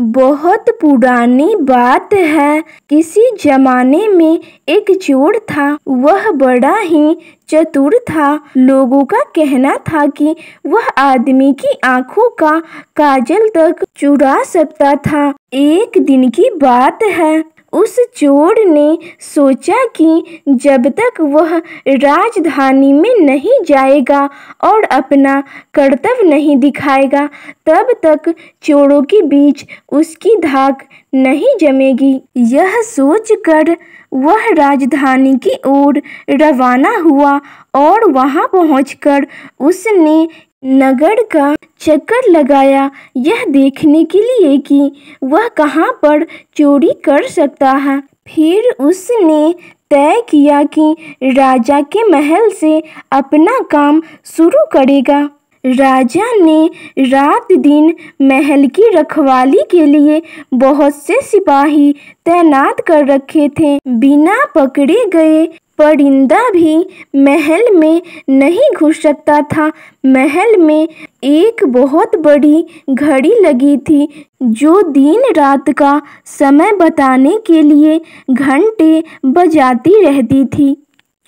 बहुत पुरानी बात है। किसी जमाने में एक चोर था। वह बड़ा ही चतुर था। लोगों का कहना था कि वह आदमी की आंखों का काजल तक चुरा सकता था। एक दिन की बात है, उस चोर ने सोचा कि जब तक वह राजधानी में नहीं जाएगा और अपना कर्तव्य नहीं दिखाएगा, तब तक चोरों के बीच उसकी धाक नहीं जमेगी। यह सोचकर वह राजधानी की ओर रवाना हुआ और वहां पहुंचकर उसने नगर का चक्कर लगाया, यह देखने के लिए कि वह कहां पर चोरी कर सकता है। फिर उसने तय किया कि राजा के महल से अपना काम शुरू करेगा। राजा ने रात दिन महल की रखवाली के लिए बहुत से सिपाही तैनात कर रखे थे। बिना पकड़े गए परिंदा भी महल में नहीं घुस सकता था। महल में एक बहुत बड़ी घड़ी लगी थी जो दिन रात का समय बताने के लिए घंटे बजाती रहती थी।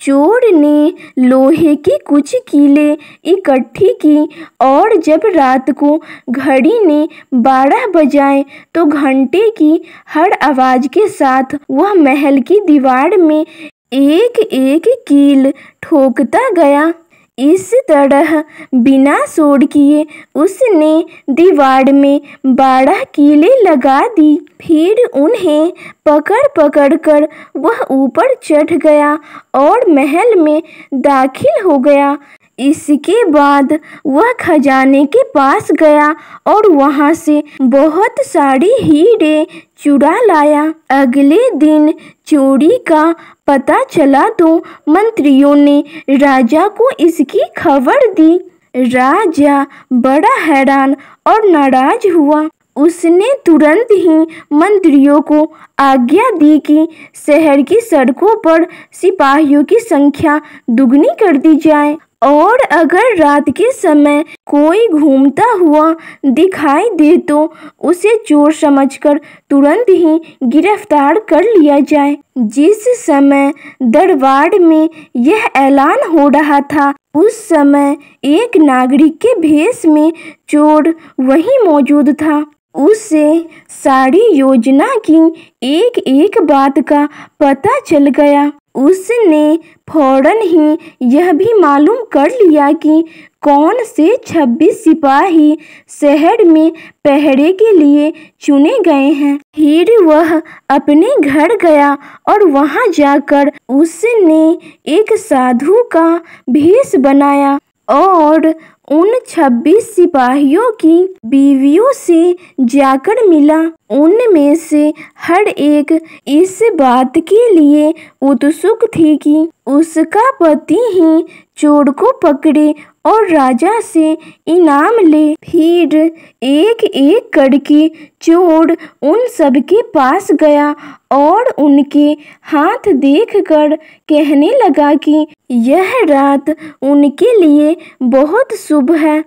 चोर ने लोहे की कुछ कीलें इकट्ठी की और जब रात को घड़ी ने 12 बजाए तो घंटे की हर आवाज के साथ वह महल की दीवार में एक एक कील ठोकता गया। इस तरह बिना शोर किए उसने दीवार में 12 कीलें लगा दी। फिर उन्हें पकड़ पकड़ कर वह ऊपर चढ़ गया और महल में दाखिल हो गया। इसके बाद वह खजाने के पास गया और वहां से बहुत सारी हीरे चुरा लाया। अगले दिन चोरी का पता चला तो मंत्रियों ने राजा को इसकी खबर दी। राजा बड़ा हैरान और नाराज हुआ। उसने तुरंत ही मंत्रियों को आज्ञा दी कि शहर की सड़कों पर सिपाहियों की संख्या दुगनी कर दी जाए और अगर रात के समय कोई घूमता हुआ दिखाई दे तो उसे चोर समझकर तुरंत ही गिरफ्तार कर लिया जाए। जिस समय दरबार में यह ऐलान हो रहा था, उस समय एक नागरिक के भेष में चोर वहीं मौजूद था। उसे सारी योजना की एक एक बात का पता चल गया। उसने फौरन ही यह भी मालूम कर लिया कि कौन से 26 सिपाही शहर में पहरे के लिए चुने गए हैं। फिर वह अपने घर गया और वहां जाकर उसने एक साधु का भेष बनाया और उन 26 सिपाहियों की बीवियों से जाकर मिला। उनमें से हर एक इस बात के लिए उत्सुक थी कि उसका पति ही चोर को पकड़े और राजा से इनाम ले। फिर एक एक करके चोर उन सब के पास गया और उनके हाथ देखकर कहने लगा कि यह रात उनके लिए बहुत शुभ है।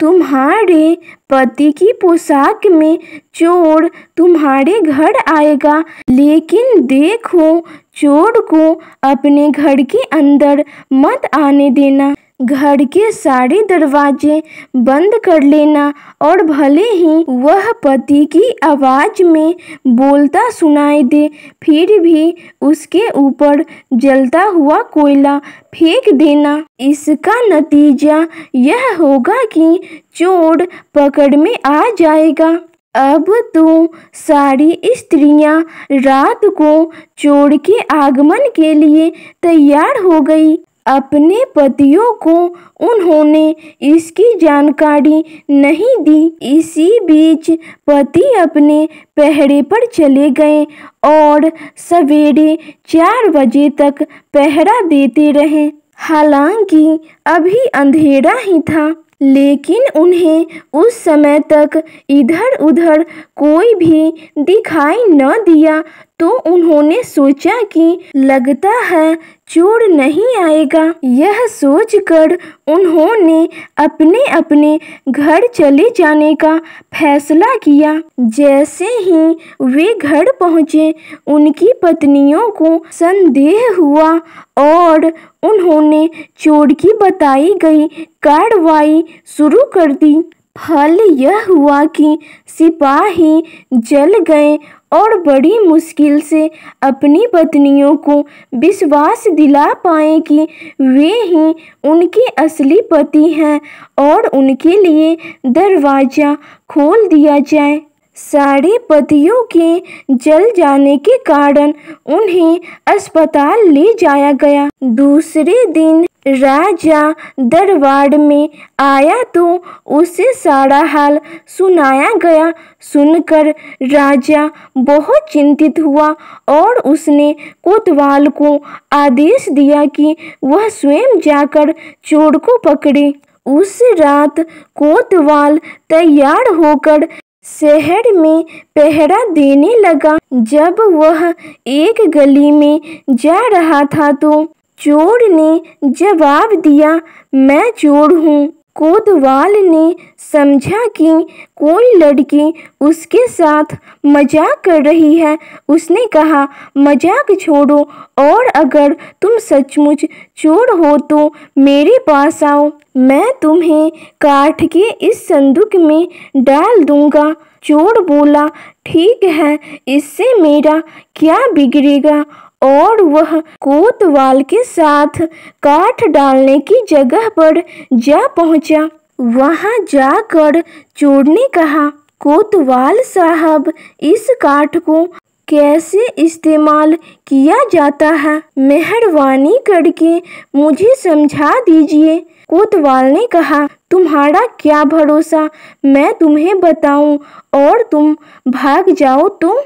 तुम्हारे पति की पोशाक में चोर तुम्हारे घर आएगा, लेकिन देखो चोर को अपने घर के अंदर मत आने देना। घर के सारे दरवाजे बंद कर लेना और भले ही वह पति की आवाज में बोलता सुनाई दे, फिर भी उसके ऊपर जलता हुआ कोयला फेंक देना। इसका नतीजा यह होगा कि चोर पकड़ में आ जाएगा। अब तो सारी स्त्रियां रात को चोर के आगमन के लिए तैयार हो गई। अपने पतियों को उन्होंने इसकी जानकारी नहीं दी। इसी बीच पति अपने पहरे पर चले गए और सवेरे 4 बजे तक पहरा देते रहे। हालांकि अभी अंधेरा ही था, लेकिन उन्हें उस समय तक इधर उधर कोई भी दिखाई न दिया तो उन्होंने सोचा कि लगता है चोर नहीं आएगा। यह सोचकर उन्होंने अपने अपने घर चले जाने का फैसला किया। जैसे ही वे घर पहुंचे, उनकी पत्नियों को संदेह हुआ और उन्होंने चोर की बताई गई कार्रवाई शुरू कर दी। फल यह हुआ कि सिपाही जल गए और बड़ी मुश्किल से अपनी पत्नियों को विश्वास दिला पाए कि वे ही उनके असली पति हैं और उनके लिए दरवाजा खोल दिया जाए। सारे पतियों के जल जाने के कारण उन्हें अस्पताल ले जाया गया। दूसरे दिन राजा दरबार में आया तो उसे सारा हाल सुनाया गया। सुनकर राजा बहुत चिंतित हुआ और उसने कोतवाल को आदेश दिया कि वह स्वयं जाकर चोर को पकड़े। उस रात कोतवाल तैयार होकर शहर में पहरा देने लगा। जब वह एक गली में जा रहा था तो चोर ने जवाब दिया, मैं चोर हूँ। कोतवाल ने समझा कि कोई लड़की उसके साथ मजाक कर रही है। उसने कहा, मजाक छोड़ो और अगर तुम सचमुच चोर हो तो मेरे पास आओ, मैं तुम्हें काठ के इस संदूक में डाल दूंगा। चोर बोला, ठीक है, इससे मेरा क्या बिगड़ेगा। और वह कोतवाल के साथ काठ डालने की जगह पर जा पहुंचा। वहां जाकर चोर ने कहा, कोतवाल साहब, इस काठ को कैसे इस्तेमाल किया जाता है? मेहरबानी करके मुझे समझा दीजिए। कोतवाल ने कहा, तुम्हारा क्या भरोसा, मैं तुम्हें बताऊं और तुम भाग जाओ तो?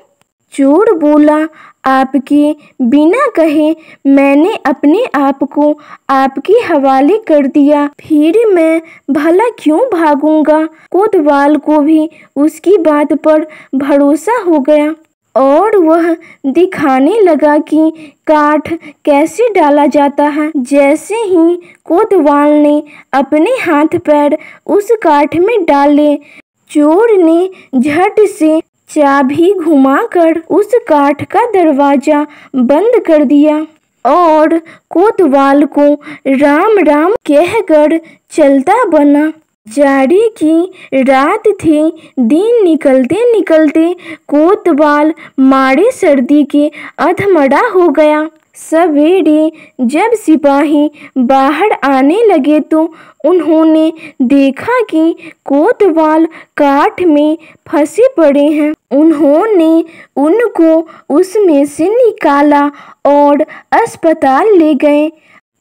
चोर बोला, आपके बिना कहे मैंने अपने आप को आपके हवाले कर दिया, फिर मैं भला क्यों भागूंगा। कोतवाल को भी उसकी बात पर भरोसा हो गया और वह दिखाने लगा कि काठ कैसे डाला जाता है। जैसे ही कोतवाल ने अपने हाथ पैर उस काठ में डाले, चोर ने झट से चाबी घुमाकर उस काठ का दरवाजा बंद कर दिया और कोतवाल को राम राम कहकर चलता बना। जाड़े की रात थी। दिन निकलते निकलते कोतवाल मारे सर्दी के अधमरा हो गया। सवेरे जब सिपाही बाहर आने लगे तो उन्होंने देखा कि कोतवाल काठ में फंसे पड़े हैं। उन्होंने उनको उसमें से निकाला और अस्पताल ले गए।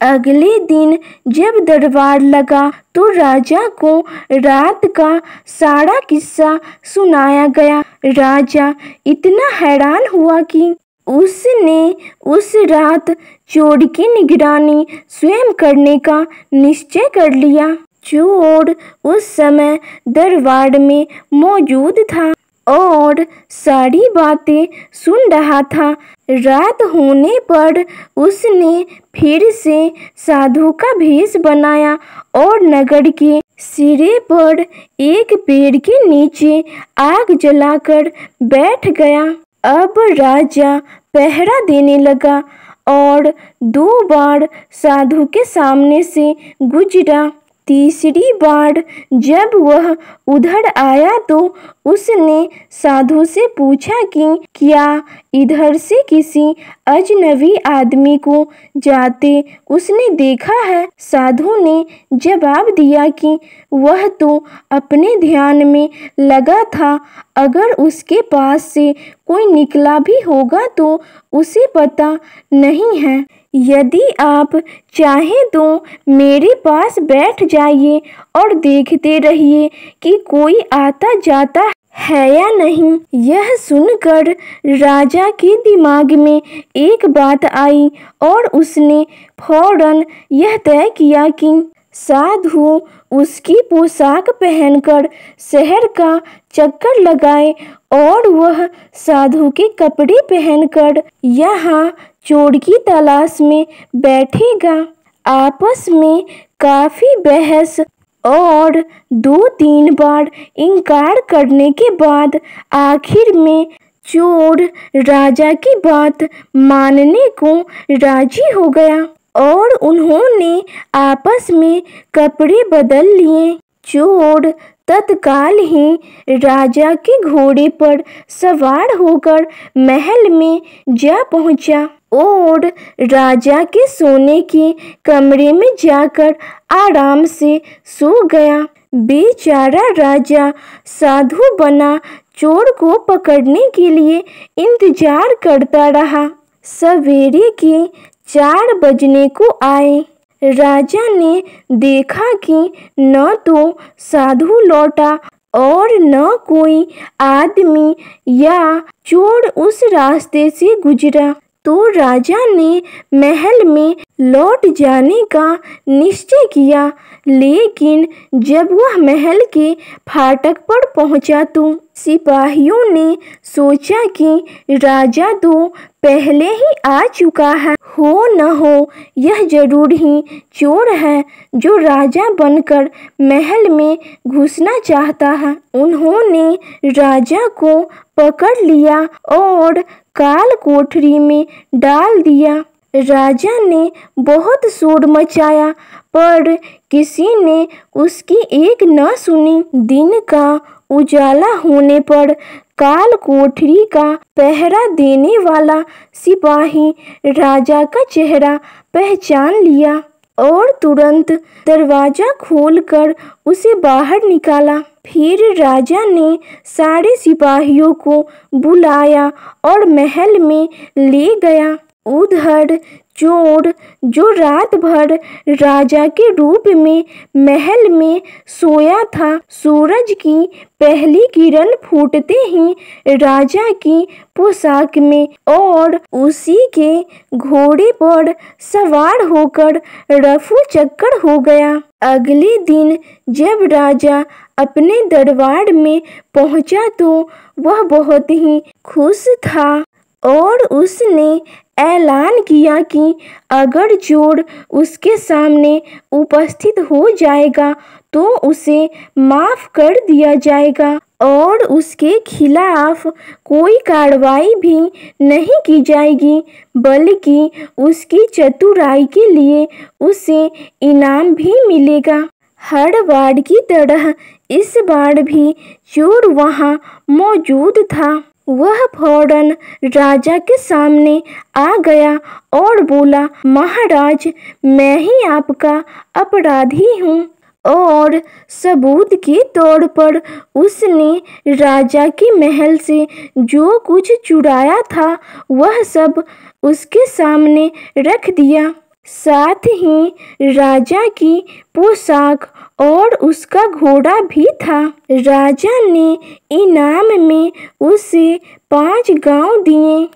अगले दिन जब दरबार लगा तो राजा को रात का सारा किस्सा सुनाया गया। राजा इतना हैरान हुआ कि उसने उस रात चोर की निगरानी स्वयं करने का निश्चय कर लिया। चोर उस समय दरबार में मौजूद था और सारी बातें सुन रहा था। रात होने पर उसने फिर से साधु का भेष बनाया और नगर के सिरे पर एक पेड़ के नीचे आग जलाकर बैठ गया। अब राजा पहरा देने लगा और 2 बार साधु के सामने से गुजरा। तीसरी बार जब वह उधर आया तो उसने साधु से पूछा कि क्या इधर से किसी अजनबी आदमी को जाते उसने देखा है। साधु ने जवाब दिया कि वह तो अपने ध्यान में लगा था, अगर उसके पास से कोई निकला भी होगा तो उसे पता नहीं है। यदि आप चाहें तो मेरे पास बैठ जाइए और देखते रहिए कि कोई आता जाता है या नहीं। यह सुनकर राजा के दिमाग में एक बात आई और उसने फौरन यह तय किया कि साधु उसकी पोशाक पहनकर शहर का चक्कर लगाए और वह साधु के कपड़े पहनकर यहाँ चोर की तलाश में बैठेगा। आपस में काफी बहस और 2-3 बार इनकार करने के बाद आखिर में चोर राजा की बात मानने को राजी हो गया और उन्होंने आपस में कपड़े बदल लिए। चोर तत्काल ही राजा के घोड़े पर सवार होकर महल में जा पहुंचा और राजा के सोने के कमरे में जाकर आराम से सो गया। बेचारा राजा साधु बना चोर को पकड़ने के लिए इंतजार करता रहा। सवेरे के 4 बजने को आए। राजा ने देखा कि न तो साधु लौटा और न कोई आदमी या चोर उस रास्ते से गुजरा, तो राजा ने महल में लौट जाने का निश्चय किया। लेकिन जब वह महल के फाटक पर पहुंचा तो सिपाहियों ने सोचा कि राजा तो पहले ही आ चुका है, हो न हो यह जरूर ही चोर है जो राजा बनकर महल में घुसना चाहता है। उन्होंने राजा को पकड़ लिया और काल कोठरी में डाल दिया। राजा ने बहुत शोर मचाया पर किसी ने उसकी एक न सुनी। दिन का उजाला होने पर काल कोठरी का पहरा देने वाला सिपाही राजा का चेहरा पहचान लिया और तुरंत दरवाजा खोलकर उसे बाहर निकाला। फिर राजा ने सारे सिपाहियों को बुलाया और महल में ले गया। उधर चोर जो रात भर राजा के रूप में महल में सोया था, सूरज की पहली किरण फूटते ही राजा की पोशाक में और उसी के घोड़े पर सवार होकर रफू चक्कर हो गया। अगले दिन जब राजा अपने दरबार में पहुंचा तो वह बहुत ही खुश था और उसने ऐलान किया कि अगर चोर उसके सामने उपस्थित हो जाएगा तो उसे माफ कर दिया जाएगा और उसके खिलाफ कोई कार्रवाई भी नहीं की जाएगी, बल्कि उसकी चतुराई के लिए उसे इनाम भी मिलेगा। हर बार की तरह इस बार भी चोर वहां मौजूद था। वह फौरन राजा के सामने आ गया और बोला, महाराज, मैं ही आपका अपराधी हूँ। और सबूत के तौर पर उसने राजा के महल से जो कुछ चुराया था वह सब उसके सामने रख दिया। साथ ही राजा की पोशाक और उसका घोड़ा भी था। राजा ने इनाम में उसे 5 गांव दिए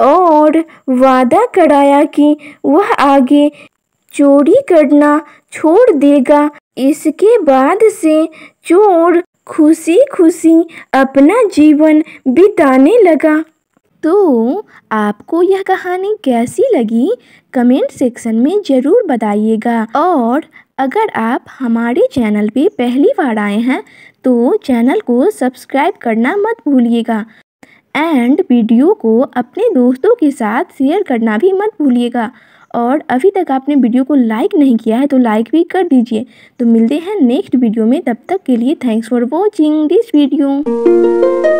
और वादा कराया कि वह आगे चोरी करना छोड़ देगा। इसके बाद से चोर खुशी खुशी अपना जीवन बिताने लगा। तो आपको यह कहानी कैसी लगी कमेंट सेक्शन में ज़रूर बताइएगा। और अगर आप हमारे चैनल पे पहली बार आए हैं तो चैनल को सब्सक्राइब करना मत भूलिएगा एंड वीडियो को अपने दोस्तों के साथ शेयर करना भी मत भूलिएगा। और अभी तक आपने वीडियो को लाइक नहीं किया है तो लाइक भी कर दीजिए। तो मिलते हैं नेक्स्ट वीडियो में, तब तक के लिए thanks for watching this video.